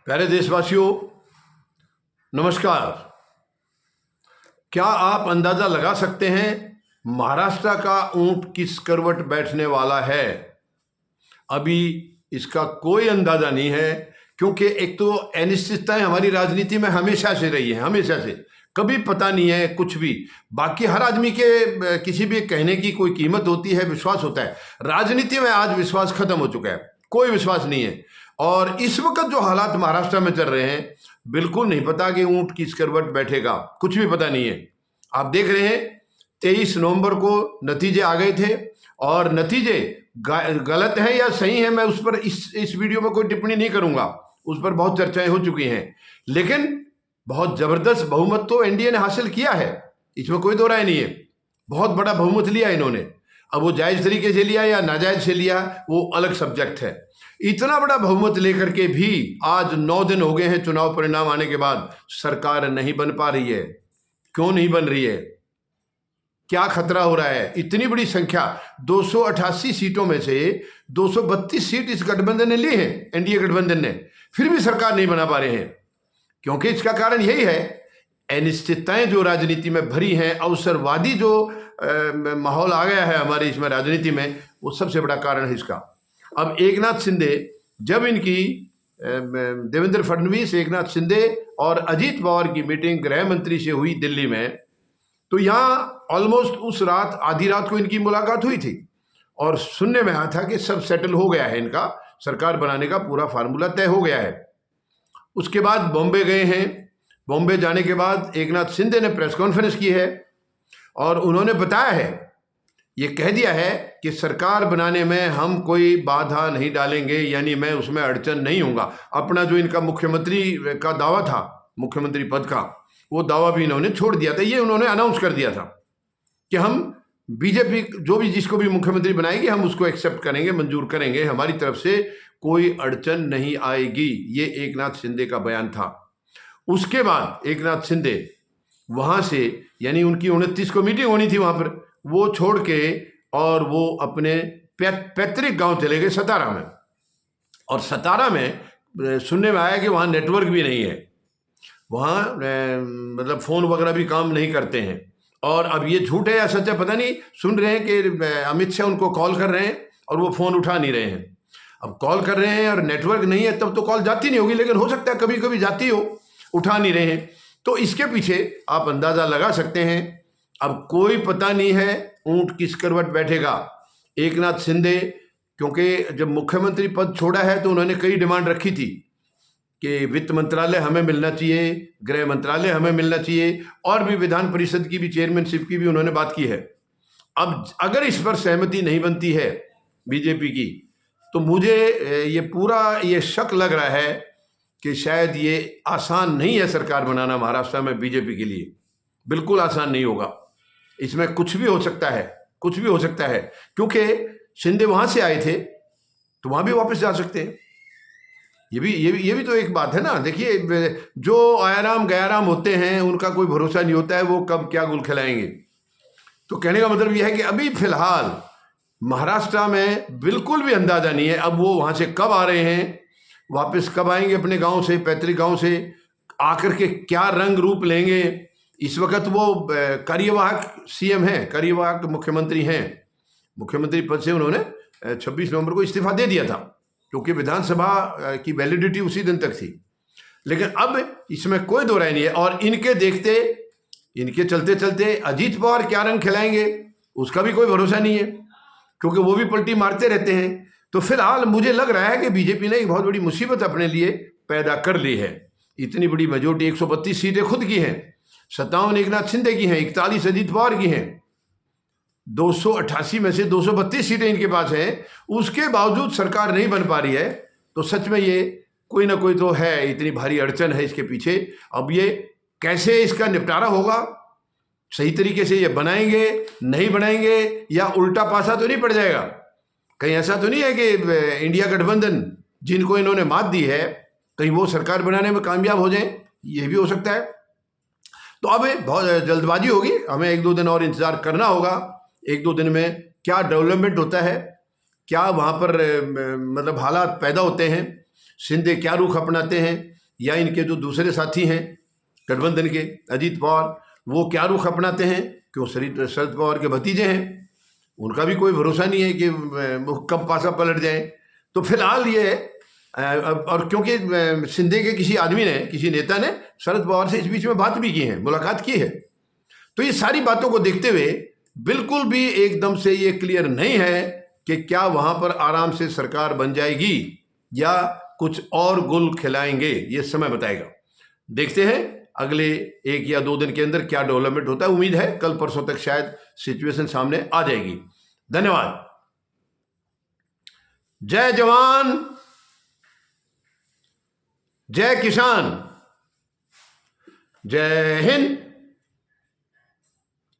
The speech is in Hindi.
प्यारे देशवासियों, नमस्कार। क्या आप अंदाजा लगा सकते हैं महाराष्ट्र का ऊंट किस करवट बैठने वाला है? अभी इसका कोई अंदाजा नहीं है, क्योंकि एक तो अनिश्चितताएं हमारी राजनीति में हमेशा से रही है, हमेशा से। कभी पता नहीं है कुछ भी। बाकी हर आदमी के किसी भी कहने की कोई कीमत होती है, विश्वास होता है। राजनीति में आज विश्वास खत्म हो चुका है, कोई विश्वास नहीं है। और इस वक्त जो हालात महाराष्ट्र में चल रहे हैं, बिल्कुल नहीं पता कि ऊंट किस करवट बैठेगा, कुछ भी पता नहीं है। आप देख रहे हैं 23 नवंबर को नतीजे आ गए थे, और नतीजे गलत है या सही है, मैं उस पर इस वीडियो में कोई टिप्पणी नहीं करूंगा। उस पर बहुत चर्चाएं हो चुकी हैं, लेकिन बहुत जबरदस्त बहुमत तो एनडीए ने हासिल किया है, इसमें कोई दो राय नहीं है। बहुत बड़ा बहुमत लिया इन्होंने। अब वो जायज तरीके से लिया या नाजायज से लिया, वो अलग सब्जेक्ट है। इतना बड़ा बहुमत लेकर के भी आज 9 दिन हो गए हैं चुनाव परिणाम आने के बाद, सरकार नहीं बन पा रही है। क्यों नहीं बन रही है? क्या खतरा हो रहा है? इतनी बड़ी संख्या, 288 सीटों में से 232 सीट इस गठबंधन ने ली है, एनडीए गठबंधन ने, फिर भी सरकार नहीं बना पा रहे हैं। क्योंकि इसका कारण यही है, अनिश्चितताएं जो राजनीति में भरी हैं, अवसरवादी जो माहौल आ गया है हमारी इसमें राजनीति में, वो सबसे बड़ा कारण है इसका। अब एकनाथ शिंदे, जब इनकी देवेंद्र फडणवीस, एकनाथ शिंदे और अजीत पवार की मीटिंग गृह मंत्री से हुई दिल्ली में, तो यहाँ ऑलमोस्ट उस रात, आधी रात को इनकी मुलाकात हुई थी, और सुनने में आया था कि सब सेटल हो गया है, इनका सरकार बनाने का पूरा फार्मूला तय हो गया है। उसके बाद बॉम्बे गए हैं। बॉम्बे जाने के बाद एकनाथ शिंदे ने प्रेस कॉन्फ्रेंस की है, और उन्होंने बताया है, ये कह दिया है कि सरकार बनाने में हम कोई बाधा नहीं डालेंगे, यानी मैं उसमें अड़चन नहीं होऊंगा। अपना जो इनका मुख्यमंत्री का दावा था, मुख्यमंत्री पद का, वो दावा भी इन्होंने छोड़ दिया था। ये उन्होंने अनाउंस कर दिया था कि हम बीजेपी जो भी जिसको भी मुख्यमंत्री बनाएगी, हम उसको एक्सेप्ट करेंगे, मंजूर करेंगे, हमारी तरफ से कोई अड़चन नहीं आएगी। ये एकनाथ शिंदे का बयान था। उसके बाद एकनाथ शिंदे वहां से, यानी उनकी 29 को मीटिंग होनी थी वहां पर, वो छोड़ के और वो अपने पैतृक गांव चले गए, सतारा में। और सतारा में सुनने में आया कि वहां नेटवर्क भी नहीं है, वहां मतलब फोन वगैरह भी काम नहीं करते हैं। और अब ये झूठ है या सच है पता नहीं, सुन रहे हैं कि अमित शाह उनको कॉल कर रहे हैं और वो फोन उठा नहीं रहे हैं। अब कॉल कर रहे हैं और नेटवर्क नहीं है, तब तो कॉल जाती नहीं होगी, लेकिन हो सकता है कभी कभी जाती हो, उठा नहीं रहे हैं। तो इसके पीछे आप अंदाजा लगा सकते हैं। अब कोई पता नहीं है ऊंट किस करवट बैठेगा। एकनाथ शिंदे, क्योंकि जब मुख्यमंत्री पद छोड़ा है तो उन्होंने कई डिमांड रखी थी कि वित्त मंत्रालय हमें मिलना चाहिए, गृह मंत्रालय हमें मिलना चाहिए, और भी विधान परिषद की भी चेयरमैनशिप की भी उन्होंने बात की है। अब अगर इस पर सहमति नहीं बनती है बीजेपी की, तो मुझे ये शक लग रहा है कि शायद ये आसान नहीं है सरकार बनाना महाराष्ट्र में बीजेपी के लिए। बिल्कुल आसान नहीं होगा, इसमें कुछ भी हो सकता है, कुछ भी हो सकता है। क्योंकि शिंदे वहां से आए थे तो वहां भी वापस जा सकते हैं। ये भी तो एक बात है ना। देखिए, जो आयाराम गयाराम होते हैं उनका कोई भरोसा नहीं होता है, वो कब क्या गुल खिलाएंगे। तो कहने का मतलब यह है कि अभी फिलहाल महाराष्ट्र में बिल्कुल भी अंदाजा नहीं है अब वो वहां से कब आ रहे हैं, वापस कब आएंगे अपने गांव से, पैतृक गांव से, आकर के क्या रंग रूप लेंगे। इस वक्त वो कार्यवाहक सीएम हैं, कार्यवाहक मुख्यमंत्री हैं। मुख्यमंत्री पद से उन्होंने 26 नवंबर को इस्तीफा दे दिया था, क्योंकि विधानसभा की वैलिडिटी उसी दिन तक थी। लेकिन अब इसमें कोई दो राय नहीं है। और इनके चलते चलते अजीत पवार क्या रंग खिलाएंगे, उसका भी कोई भरोसा नहीं है, क्योंकि वो भी पलटी मारते रहते हैं। तो फिलहाल मुझे लग रहा है कि बीजेपी ने एक बहुत बड़ी मुसीबत अपने लिए पैदा कर ली है। इतनी बड़ी मेजोरिटी, 132 सीटें खुद की हैं, 57 एकनाथ शिंदे की हैं, 41 अजीत पवार की हैं, 288 में से 232 सीटें इनके पास हैं। उसके बावजूद सरकार नहीं बन पा रही है। तो सच में ये कोई ना कोई तो है, इतनी भारी अड़चन है इसके पीछे। अब ये कैसे इसका निपटारा होगा, सही तरीके से ये बनाएंगे नहीं बनाएंगे, या उल्टा पासा तो नहीं पड़ जाएगा। कहीं ऐसा तो नहीं है कि इंडिया गठबंधन जिनको इन्होंने मात दी है, कहीं वो सरकार बनाने में कामयाब हो जाए, ये भी हो सकता है। तो अब बहुत जल्दबाजी होगी, हमें 1-2 दिन और इंतजार करना होगा। 1-2 दिन में क्या डेवलपमेंट होता है, क्या वहाँ पर मतलब हालात पैदा होते हैं, शिंदे क्या रुख अपनाते हैं, या इनके जो दूसरे साथी हैं गठबंधन के, अजीत पवार, वो क्या रुख अपनाते हैं? क्यों शरद पवार के भतीजे हैं, उनका भी कोई भरोसा नहीं है कि वो कब पासा पलट जाए। तो फिलहाल ये और क्योंकि सिंधे के किसी आदमी ने, किसी नेता ने शरद पवार से इस बीच में बात भी की है, मुलाकात की है, तो ये सारी बातों को देखते हुए बिल्कुल भी एकदम से ये क्लियर नहीं है कि क्या वहां पर आराम से सरकार बन जाएगी या कुछ और गुल खिलाएंगे, ये समय बताएगा। देखते हैं अगले 1 या 2 दिन के अंदर क्या डेवलपमेंट होता है। उम्मीद है कल परसों तक शायद सिचुएशन सामने आ जाएगी। धन्यवाद। जय जवान, जय किसान, जय हिंद।